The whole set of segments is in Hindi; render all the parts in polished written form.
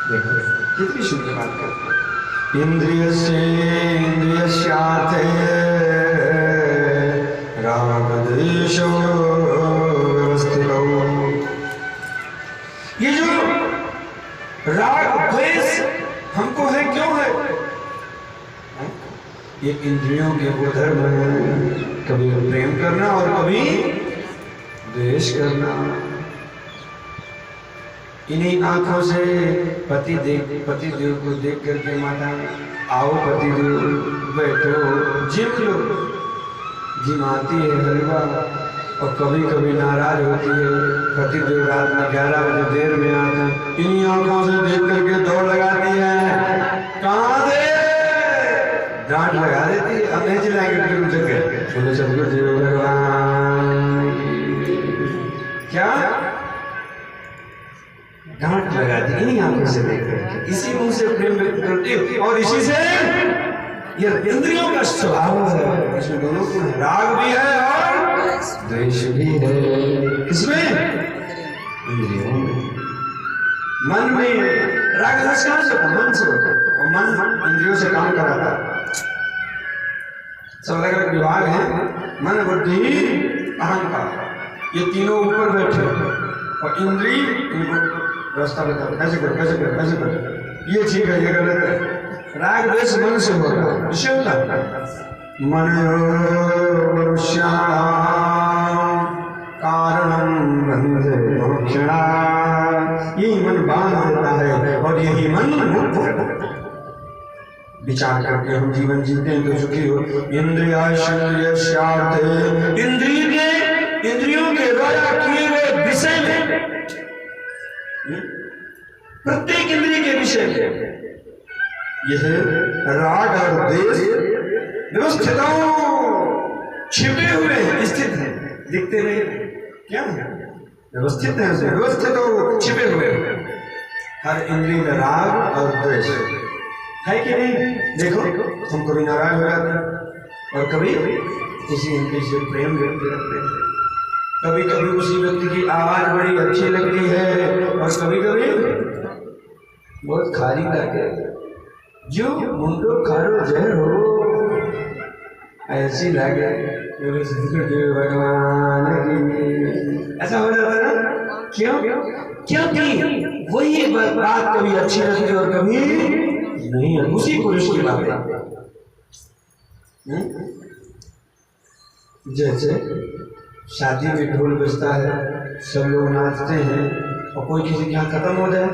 देखो कितनी शुद्ध बात करते हैं। इंद्रियस्यार्थे रागद्वेषो व्यवस्थितो। ये जो राग द्वेष हमको है, क्यों है? ये इंद्रियों के वो धर्म है, कभी प्रेम करना और कभी द्वेष करना। इन्हीं आंखों से पति देव को देख करके माता आओ पति देव बैठो जिम लो, जिमाती है हलवा, और कभी कभी नाराज होती है। पति देव रात में 11 बजे देर में आते हैं, इन्हीं आंखों से देख करके दौड़ लगाती है, कहाँ से डांट लगा देती है। अब नहीं चिल्लाएंगे बोले सदगुरु देव भगवान क्या डांट लगा दी इन्हीं आंखों से देख करके, इसी मुंह से प्रेम व्यक्त करती है और इसी से ये इंद्रियों का स्वभाव है। इसमें दोनों को राग भी है और द्वेष भी है। किसमें? इंद्रियों में। मन में राग द्वेष कहां से? मन से होता है, और मन इंद्रियों से काम कराता है। सब अलग अलग विभाग हैं, मन बुद्धि अहंकार, ये तीनों ऊपर बैठे और इंद्रिय इनको रास्ता बताओ, कैसे करो कैसे करो कैसे करो, ये ठीक है ये गलत है। राग द्वेष मन से होता है, इससे होता है। मन मनुष्याणां कारणं बन्धे मोक्षणा, यही मन बांध देता है और यही मन विचार करके हम जीवन जीते हैं तो सुखी हो। इंद्रियार्थेषु, इंद्रियों के द्वारा किए गए विषय में, प्रत्येक इंद्रिय के विषय में यह राग और द्वेष व्यवस्थित छिपे हुए हैं, स्थित हैं, दिखते नहीं क्या व्यवस्थित है, व्यवस्थित छिपे हुए हैं। हर इंद्रिय में राग और द्वेष है कि नहीं? देखो हम कभी नाराज हो जाते हैं और कभी किसी इंद्रिय से प्रेम व्यक्त करते हैं, कभी कभी उसी व्यक्ति की आवाज बड़ी अच्छी लगती है और कभी कभी बहुत खाली लगे, जो मुंडो खारो जय हो ऐसी लगे। भगवान की ऐसा हो जाता है ना, क्यों? क्योंकि वही बात कभी अच्छी लगती है और कभी नहीं है, उसी पुरुष की बात है। जैसे शादी में ढोल बजता है, सब लोग नाचते हैं और कोई किसी के यहाँ खत्म हो जाए,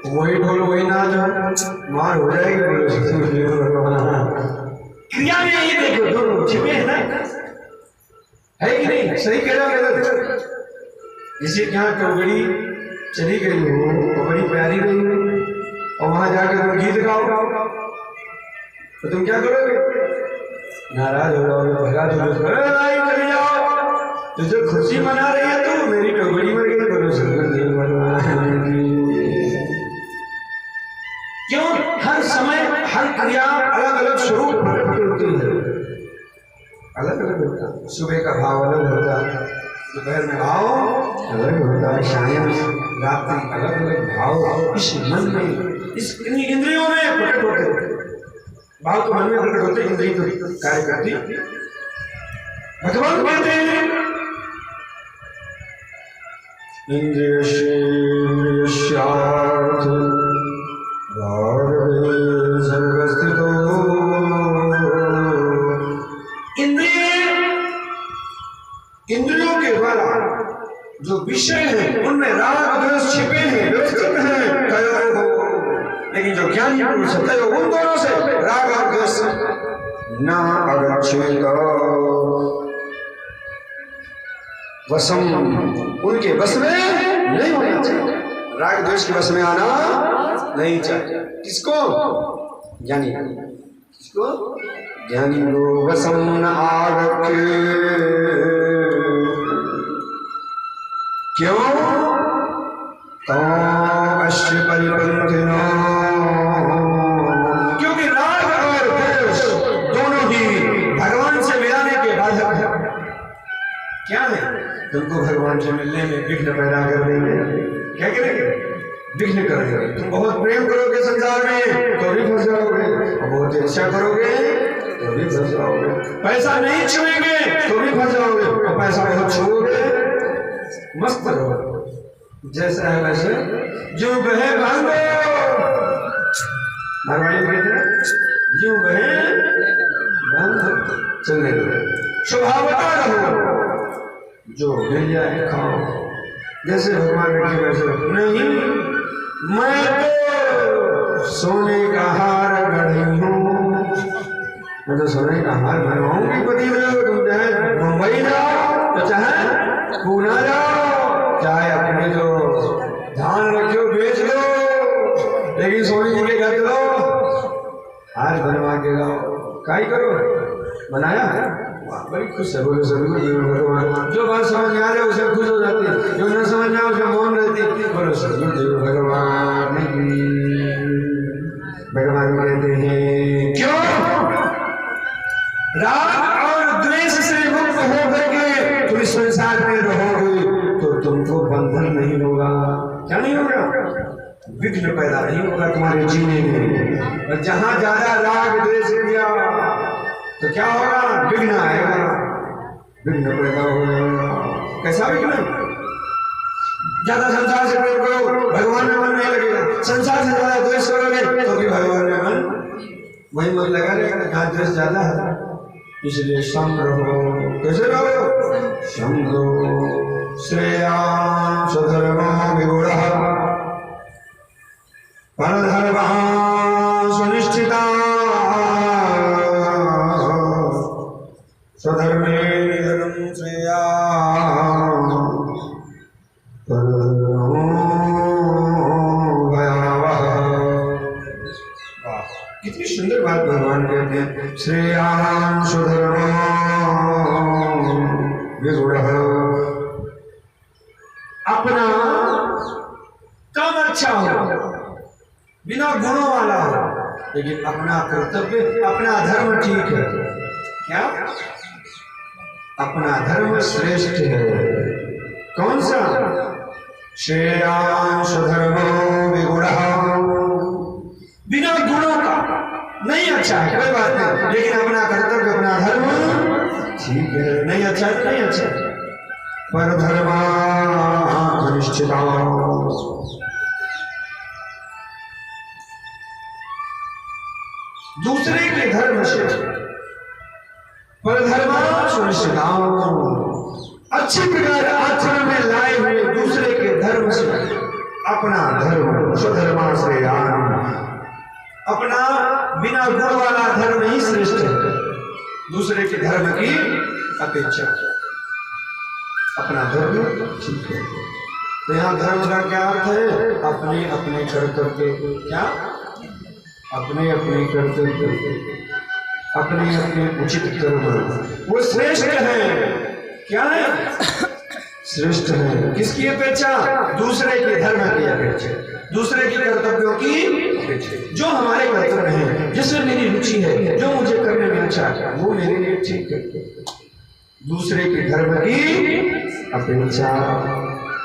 वही ढोल वही नाच मार हो जाएगी। क्रिया में यही देखो दोनों छिपे हैं ना, है कि नहीं? सही कह रहा गलत? किसी के यहाँ टोकरी चली गई हो और बड़ी प्यारी रही हो और वहां जाकर तुम गीत गाओ तो तुम क्या करोगे? नाराज हो जाओगे, भगा दोगे, चले जाओ। तो जो खुशी मना रही है तो मेरी टोकरी मर गई, बोलो सदगुरु देव भगवान। क्यों? हर समय हर क्रिया अलग अलग स्वरूप होती है, अलग अलग होता है। सुबह का भाव अलग होता है, दोपहर में भाव अलग होता है, शाम रात्रि अलग अलग भाव इस मन में, इस इंद्रियों में प्रकट होते हैं। भाव तो मन में प्रकट होते, इंद्रिय तो कार्य करती। भगवान कहते हैं इंद्रियस्यार्थे सर्वस्थितो। इंद्रियों के द्वारा जो विषय है उनमें राग द्वेष छिपे हैं, व्यवस्थित हैं, लेकिन जो ज्ञानी पुरुष है उन दोनों से राग और द्वेष न अगच्छेत, वशम उनके बस में नहीं होना चाहिए। राग द्वेष के बस में आना नहीं चाहिए। किसको? ज्ञानी। किसको? ज्ञानी लोग वशम न आरखे। क्यों? अश्य परिपंथिनो, क्योंकि राग और द्वेष दोनों ही भगवान से मिलाने के बाधक है। क्या है? तुमको भगवान से मिलने में विघ्न पैदा कर देंगे। क्या करेंगे? विघ्न करेगा। तुम बहुत प्रेम करोगे संसार में तो भी फंस जाओगे, और बहुत इच्छा करोगे तो भी फंस जाओगे। पैसा नहीं छुएंगे तो भी फंस जाओगे, और पैसा बहुत छुओगे मस्त रहो। जैसा है वैसे जो बहे भांगो, मारवाड़ी में कहते हैं जो बहे भांगो, चलने दो, स्वभावता रहो, जो मिल जाए खाओ। जैसे भगवान ने वैसे नहीं, मैं तो सोने का हार गढ़ी हूँ, मैं तो सोने का हार बनवाऊंगी। पति तुम चाहे मुंबई जाओ तो चाहे पूना जाओ, चाहे अपने जो धान रखो बेच लो, लेकिन सोने जी के घर लो, हार बनवा के लाओ। काय करो बनाया बड़ी खुश है, बोलो सभी भगवान। जो बात समझ में आ जाए उसे खुश हो जाती है, जो न समझ में आए उसे मौन रहती है। बोलो सभी भगवान की। भगवान कहते हैं क्यों राग और द्वेष से मुक्त होकर के तुम इस संसार में रहोगे तो तुमको बंधन नहीं होगा। क्या नहीं होगा? विघ्न पैदा नहीं होगा तुम्हारे जीने में। और जहां ज्यादा राग द्वेष किया तो क्या होगा? विघ्न आएगा, विघ्न पैदा हो जाएगा। कैसा विघ्न? ज्यादा संसार से प्रेम करो भगवान में मन नहीं लगेगा, संसार से ज्यादा द्वेष करोगे तो भी भगवान में मन वही मन लगा रहेगा जहाँ द्वेष ज्यादा है। इसलिए सम रहो। कैसे रहो? सम दो श्रेयां स्वधर्मो विगुणः परधर्मः सुनिश्चिता स्वधर्मे निधनं श्रेया परधर्मो भयावह। कितनी सुंदर बात भगवान कहते हैं, श्रेयां स्वधर्मो विगुणः। अपना काम अच्छा हो, बिना गुणों वाला हो, लेकिन अपना कर्तव्य अपना धर्म ठीक है। क्या? अपना धर्म श्रेष्ठ है। कौन सा? श्रेयां स्वधर्मो विगुणः। बिना गुणों का नहीं अच्छा है कोई बात नहीं, लेकिन अपना कर्तव्य अपना धर्म ठीक है। नहीं अच्छा है नहीं अच्छा, पर धर्मा निश्चिता। दूसरे के धर्म से परधर्मा सुनिश्चिता, अच्छी प्रकार आचरण में लाए हुए दूसरे के धर्म से अपना धर्म स्वधर्मा श्रेयान्। अपना बिना गुण वाला धर्म ही श्रेष्ठ है दूसरे के धर्म की अपेक्षा। अपना धर्म ठीक है। तो यहाँ धर्म का क्या अर्थ है? अपने अपने कर्तव्य। क्या? अपने अपने कर्तव्य, अपने अपने उचित कर्म वो श्रेष्ठ है। क्या है? श्रेष्ठ है। किसकी अपेक्षा? दूसरे के धर्म की अपेक्षा, दूसरे के कर्तव्यों की अपेक्षा। जो हमारे कर्तव्य हैं, जिसमें मेरी रुचि है, जो मुझे करने में अच्छा है, वो मेरे लिए ठीक है। दूसरे के धर्म की अपेक्षा।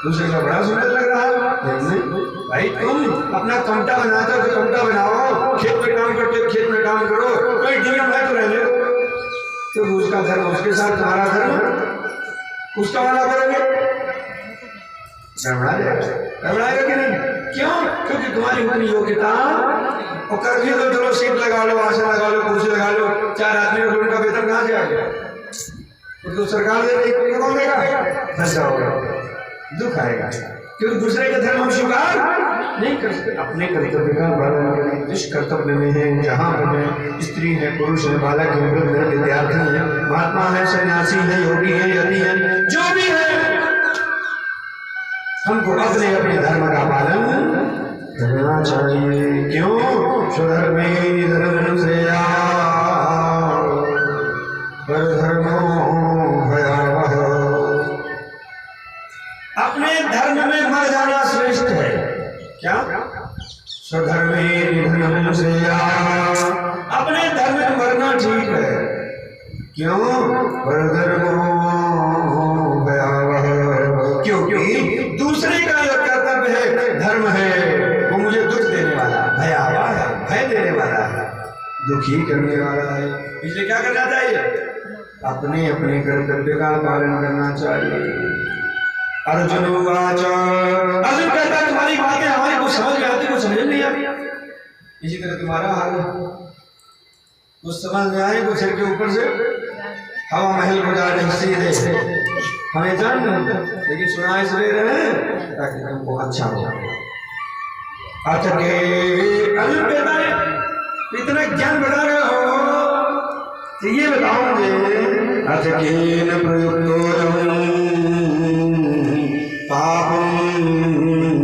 दूसरे का बड़ा सुंदर लग रहा है भाई, तुम अपना कमटा बनाते हो तो कमटा बनाओ, खेत में काम करते हो खेत में काम करो, कोई नियम है तो रहने दो। तो उसका धर्म उसके साथ, तुम्हारा धर्म उसका वाला करोगे, गड़बड़ा जाएगा कि नहीं? क्यों? क्योंकि तुम्हारी उतनी योग्यता और कर भी तो चलो सीट लगा लो, आसन लगा लो, कुर्सी लगा लो, 4 आदमी का उनका वेतन कहाँ से आ गया? तो सरकार दे रही है, कौन देगा? फंस जाओगे, दुख आएगा। क्योंकि दूसरे का धर्म हम स्वीकार नहीं कर सकते। अपने कर्तव्य का पालन करें। जिस कर्तव्य में है, जहाँ बने, स्त्री है, पुरुष है, बालक है, वृद्ध है, विद्यार्थी है, महात्मा है, सन्यासी है, योगी है, यति है, जो भी है, हमको अपने अपने धर्म का पालन करना चाहिए। क्यों? स्वधर्मे निधनं श्रेयान् परधर्मो भयावह। अपने धर्म में मर जाना श्रेष्ठ है। क्या? स्वधर्मे निधनं श्रेयान्। अपने धर्म में मरना ठीक है। क्यों? परधर्मो भयावह। क्योंकि दूसरे का जो कर्तव्य है, धर्म है, दुखी करने वाला है, इसलिए क्या करना चाहिए? अपने अपने कर्तव्य का पालन करना चाहिए। अर्जुन उवाच, अर्जुन कहता है तुम्हारी बातें हमारी कुछ समझ में आती, कुछ समझ नहीं आती। इसी तरह तुम्हारा हाल है, कुछ समझ में आए कुछ सिर के ऊपर से हवा महल को जा रही सीधे हमें जान नहीं, लेकिन सुना इसलिए रहे ताकि तुमको अच्छा हो। अच्छा के अर्जुन कहता है इतना ज्ञान बढ़ा रहे हो तो ये बताओगे अथ केन प्रयुक्तोऽयं पापं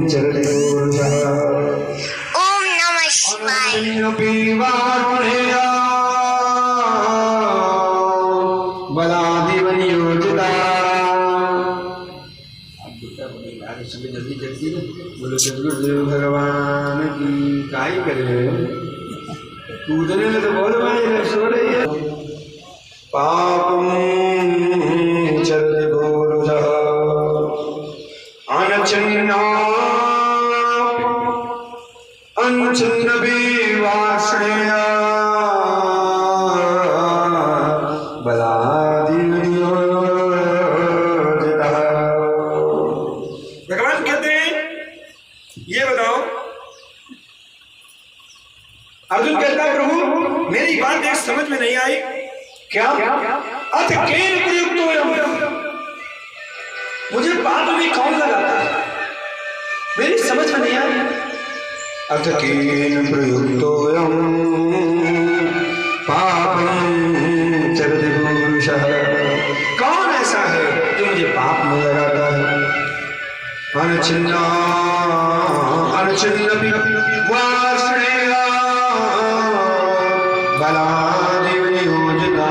चरते ओम नमः शिवाय। बोलो सदगुरुदेव भगवान की काई करे कूदने में तो बहुत भाई सो रही है। पापम चरते घोरः अनचिन्ना अनचिन्न विवाश्रय भगवान कहते हैं ये बताओ। अर्जुन कहता है प्रभु मेरी बात एक समझ में नहीं आई, क्या? अथ केन प्रयुक्तोऽयं, मुझे पाप में कौन लगाता है, मेरी समझ में नहीं आई। अथ केन प्रयुक्तोऽयं पापं चरति पुरुषः, कौन ऐसा है जो मुझे पाप में लगाता है? अनचिन्ना अनचिन्न वासनेय बलादेव नियोजिता,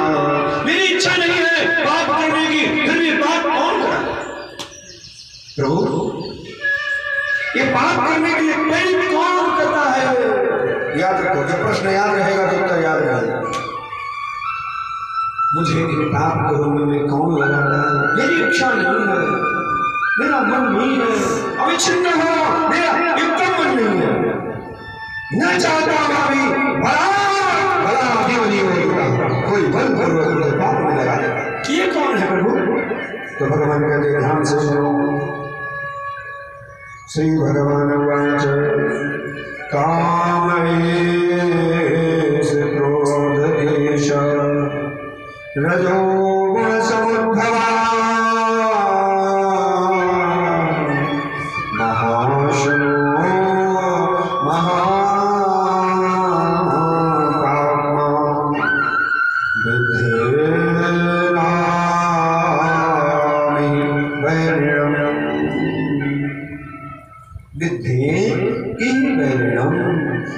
मेरी इच्छा नहीं है पाप करने की, फिर भी पाप कौन करा? प्रभु ये पाप करने के लिए प्रेरित कौन करता है? याद रखो, जब प्रश्न याद रहेगा तो उत्तर याद रहेगा। मुझे पाप करने में कौन लगाता है? मेरी इच्छा नहीं है, मेरा मन नहीं है, अविच्छिन्न हो, मेरा एकदम मन नहीं है, न चाहता भाभी भला भला नहीं होता, कोई बल पूर्वक मुझे पाप में लगा देता। ये कौन है प्रभु? तो भगवान कहते हैं ध्यान से सुनो। श्री भगवान उवाच काम एष क्रोध एष रजोगुण समुद्भवा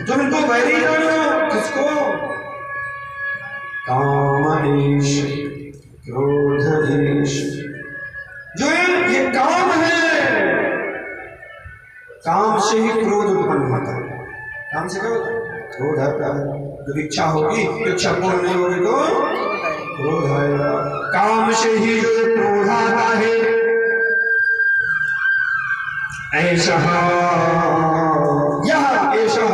तुम इनको वैरी जानो, किसको? कामईश क्रोधईश, जो ये काम है, काम से ही क्रोध उत्पन्न होता है। काम से क्या होता है? क्रोध आता है। जब इच्छा होगी, इच्छा पूर्ण नहीं होगी तो क्रोध आएगा। काम से ही जो क्रोध आता है, ऐसा यह ऐसा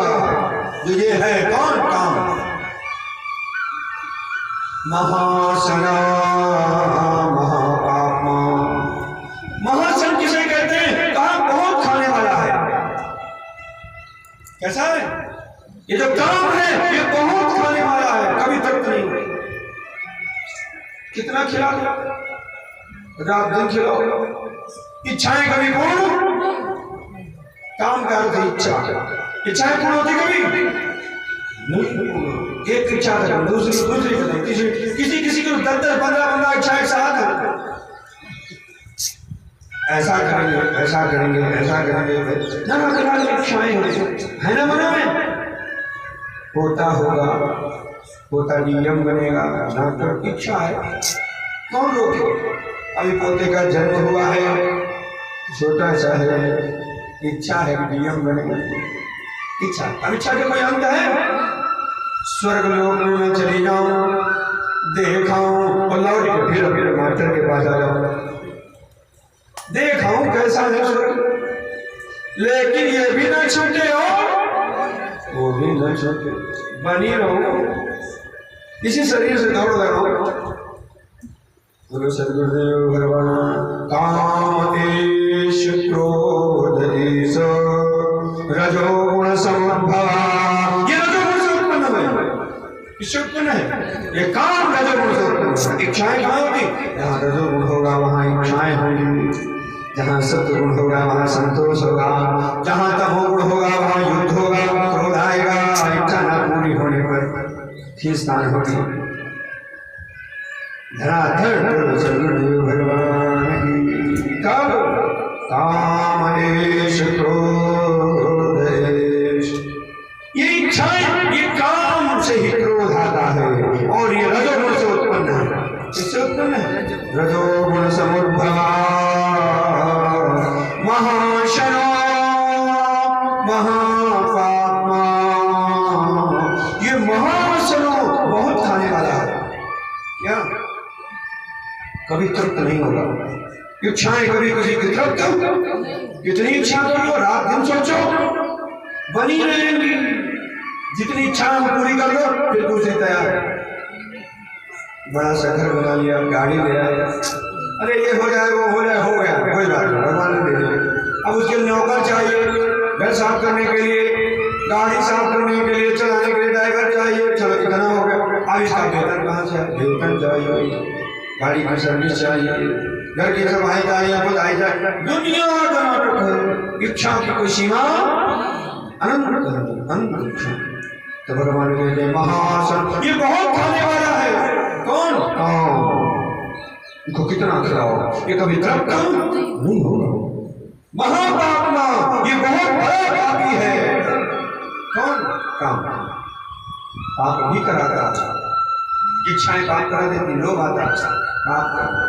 जो ये है कौन? काम। महासना महापापमा, महासन किसे कहते हैं? काम बहुत खाने वाला है। कैसा है? ये जो काम है ये बहुत खाने वाला है, कभी तृप्त नहीं होगी। कितना खिला दो, रात दिन खिलाओ, इच्छाएं कभी पूर्ण, काम का अर्थ इच्छा, इच्छाएं पूर्ण होती कभी नहीं। एक इच्छा करें, दूसरी करें, किसी को 10-15 इच्छा एक साथ है। ऐसा करेंगे, ऐसा करेंगे, ऐसा करेंगे, ना इच्छाएं है ना मना में। होता होगा, पोता नियम बनेगा, ना तो इच्छा है, कौन रोके? अभी पोते का जन्म हुआ है, छोटा सा है, इच्छा है नियम बनेगा। इच्छा, अब इच्छा के कोई अंत है? स्वर्ग लोक में मैं चली जाऊं, देखाऊं और लौट के फिर मास्टर के पास आ जाऊं, देखाऊं कैसा है स्वर्ग, लेकिन ये भी न छूटे हो, वो भी न छूटे। बनी रहो, इसी शरीर से दौड़ रहो। बोलो सदगुरुदेव भगवान। काम ईश क्रोध ईश रजोगुण समुद्भवा, ये रजोगुण से उत्पन्न है, इससे उत्पन्न है ये काम। रजोगुण से उत्पन्न है। इच्छाएं कहाँ होगी? जहाँ रजोगुण होगा वहाँ इच्छाएं होंगी, जहाँ सत्वगुण होगा वहाँ संतोष होगा, जहाँ तमोगुण होगा वहाँ युद्ध होगा, क्रोध आएगा, इच्छा न पूरी होने पर खींचतान होगी। धराधर सदगुरुदेव भगवान की। कब? कामदेश क्रोधेश, ये इच्छाएं, ये काम से ही क्रोध आता है और ये रजोगुण से उत्पन्न है। इससे उत्पन्न है रजोगुण समुद्भवा महाशनो महापात्मा। ये महाशनो बहुत खाने वाला है, क्या कभी तृप्त नहीं होगा। इच्छाएं कभी किसी की तृप्त, कितनी इच्छा कर लो, रात दिन सोचो, बनी रहेंगी। जितनी इच्छाएं पूरी कर लो, फिर दूसरी तैयार। बड़ा सा घर बना लिया, गाड़ी ले आया, अरे ये हो जाए वो हो जाए, हो गया, कोई बात नहीं, भगवान ने दे दिया। अब उसके नौकर चाहिए, घर साफ करने के लिए, गाड़ी साफ करने के लिए, चलाने के लिए ड्राइवर चाहिए। चलो इतना हो गया, अब इसका वेतन कहाँ से? वेतन चाहिए, गाड़ी की सर्विस चाहिए, घर की सफाई चाहिए, बुधाई चाहिए, दुनिया का नाटक है। इच्छा की कोई सीमा अनंत अनंत इच्छा। तो भगवान कहते हैं महासन, ये बहुत खाने वाला है। कौन? इनको कितना खिलाओ, ये कभी तृप्त नहीं होगा। महापात्मा, ये बहुत बड़ा पापी है। कौन? काम पाप भी कराता, इच्छाएं पाप करा देती, लोग आता पाप करते,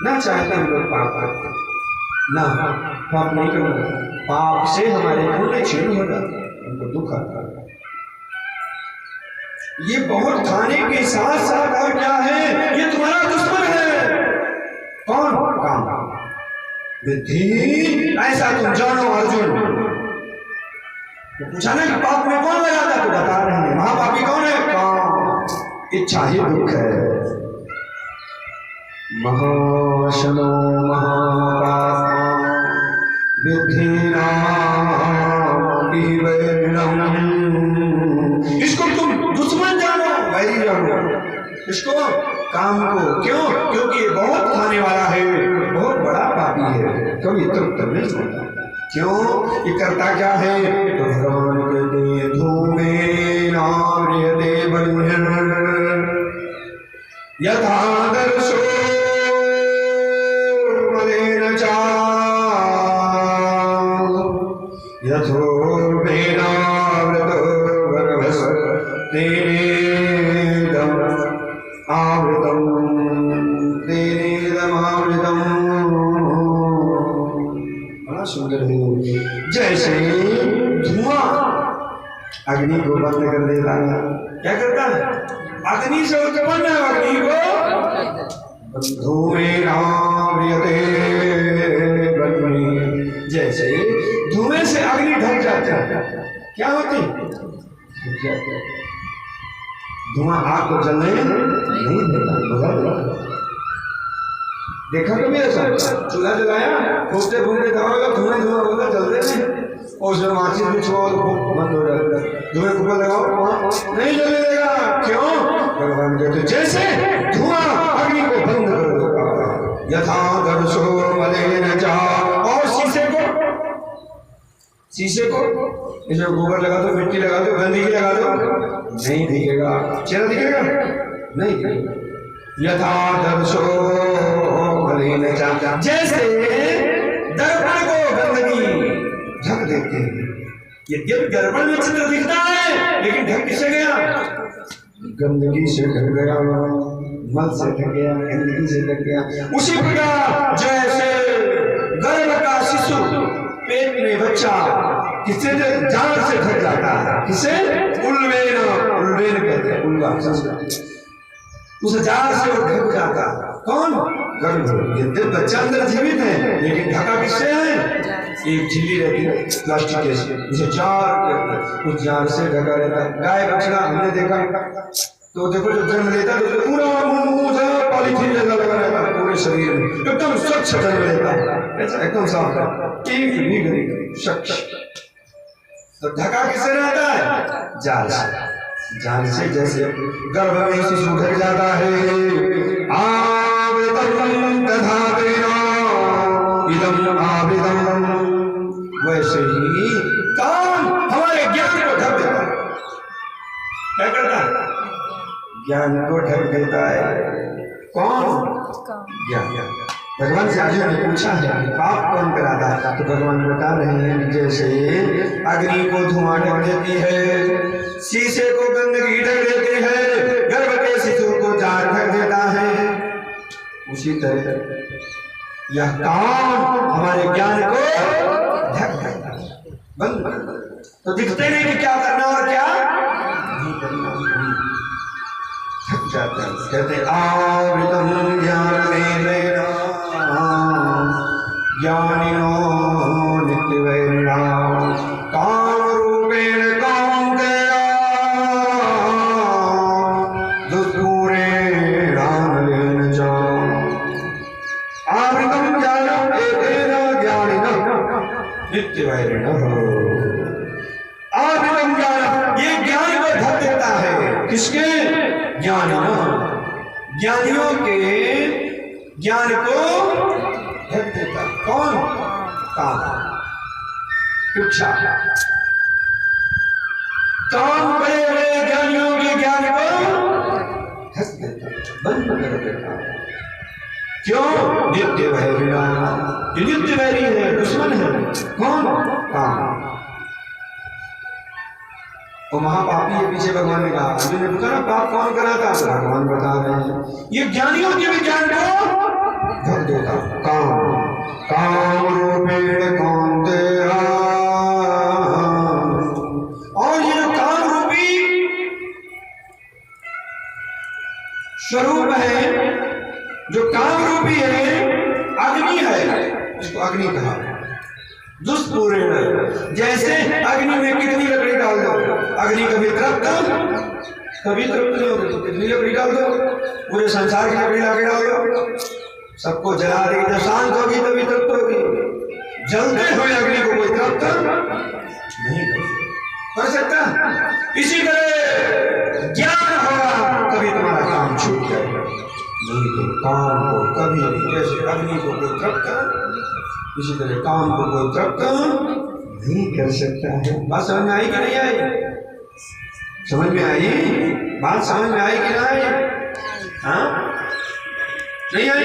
ना चाहते हम लोग पाप करते, ना पाप नहीं करना। पाप से हमारे पुण्य क्षीण हो जाते, उनको दुख आता है। ये बहुत खाने के साथ साथ और क्या है? ये तुम्हारा दुश्मन है। कौन? काम। विद्धि, ऐसा तुम जानो अर्जुन। तो पूछा ना कि पाप में कौन लगाता, तो बता रहे हैं महापापी कौन है? काम। इच्छा ही दुख है। महाशनो महापात्मा इसको तुम दुश्मन जानो, वैरी जानो इसको, काम को। क्यों? क्योंकि ये बहुत खाने वाला है, बहुत बड़ा पापी है, कभी तृप्त नहीं होता। क्यों? ये करता क्या है? तो भगवान कहते हैं धूमेन आर्यते बन्धन यथा दर्शो मलेन चा यथोर्वेनावृतो गर्भस् तेनेदम् आवृतम् तेनेदमावृतम्। बड़ा सुंदर है। जैसे धुआं अग्नि को बंद कर देता है, क्या करता है? अग्नि से उत्पन्न अग्नि को धूमेनाव्रियते बन्धि। जैसे धुएं से अग्नि ढक जाता है, क्या होती? धुआं आग को जलने नहीं देता। देखा कभी ऐसा? चूल्हा जलाया, फूकते फूकते दबाएगा, धुआं धुआं होगा, जलते नहीं। और उसमें माचिस भी छोड़ बंद हो जाता है। धुएं कुकर लगाओ, वहां नहीं जलने देगा। क्यों? भगवान कहते जैसे धुआं अग्नि को बंद कर देता है, यथा दर्शो मलेन चा। और शीशे को इसमें गोबर लगा दो, मिट्टी लगा दो, गंदगी लगा दो, नहीं दिखेगा। चेहरा दिखेगा? नहीं दिखेगा। यथा दर्शो मलेन चा, जैसे दर्पण को गंदगी ढक देते हैं। यद्यपि दर्पण में चित्र दिखता है, लेकिन ढक किससे गया? गंदगी से ढक गया, मल से ढक गया, गंदगी से ढक गया। उसी प्रकार जैसे गर्भ का शिशु, पेट में बच्चा किससे? जान से ढक जाता है। किसे? उल्वेन, उल्वेन कहते हैं, उल्वा उस जान से वो ढक जाता है। कौन? गर्भ। यद्यपि बच्चा अंदर जीवित है, लेकिन ढका किससे है? एक झिल्ली रहती है प्लास्टिक की, उसे जार कहते हैं, उस जार से ढका रहता है। गाय बछड़ा हमने देखा तो देखो जब जन्म लेता है तो पूरा मुंह पॉलीथीन जैसा लगा रहता है, पूरे शरीर में एकदम स्वच्छ जन्म लेता है, ऐसा एकदम साफ है, एक भी गरीब शख्स। तो ढका किससे रहता है? जाल से। जाल से जैसे गर्भ में शिशु ढक जाता है, आवृतम दधातेन इदं आवृतम, वैसे ही काम हमारे ज्ञान को ढक देता है। क्या करता है? ज्ञान को ढक देता है। कौन? ज्ञान। भगवान से अर्जुन ने पूछा है पाप कौन कराता है, तो भगवान बता रहे हैं जैसे अग्नि को धुआं ढक देती है, शीशे को गंदगी ढक देती है, गर्भ के शिशु को जार ढक देता है, उसी तरह यह काम हमारे ज्ञान को ढक देता है, बंद कर। तो दिखते नहीं कि क्या करना और क्या नहीं करना, ढक जाता है। कहते आवृतम ज्ञानेन ज्ञानिनो नित्यवैरिणां कामरूपेण कौन्तेय दुष्पूरेणानलेन च। आवृतं ज्ञानं एतेन ज्ञानिनः नित्यवैरिणः। आवृतं ज्ञानं, ये ज्ञान को ढक देता है। किसके? ज्ञानिनः, ज्ञानियों के ज्ञान को ढक देता। कौन? काम, इच्छा। काम बड़े बड़े ज्ञानियों के ज्ञान को ढक देता, बंद कर देता। क्यों? नित्य वैरिणा, ये नित्य वैरी है, दुश्मन है। कौन? काम। और महापापी के पीछे भगवान ने कहा, अर्जुन ने पूछा ना पाप कौन कराता, भगवान बता रहे हैं ये ज्ञानियों के विज्ञान को ढक देता। काम, काम रूपेण कौन्तेय, और ये जो काम रूपी स्वरूप है, जो काम रूपी है, अग्नि है, इसको अग्नि कहा। दुष्पूरेण, जैसे अग्नि में कितनी लकड़ी डाल दो, अग्नि कभी तृप्त नहीं होगी, तो कितनी लकड़ी डाल दो, पूरे संसार की लकड़ी लाके डाल दो, सबको जला देगी, जब शांत होगी तभी तृप्त होगी। जलते हुए अग्नि को कोई तृप्त नहीं कर सकता। इसी तरह ज्ञान होगा कभी तुम्हारा काम छूट जाएगा, नहीं तो काम को कभी नहीं, जैसे अग्नि को कोई तृप्त, इसी तरह काम को कोई तृप्त नहीं कर सकता है। बात समझ में आई कि नहीं आई? समझ में आई? बात समझ में आई कि नहीं? हाँ, नहीं आई?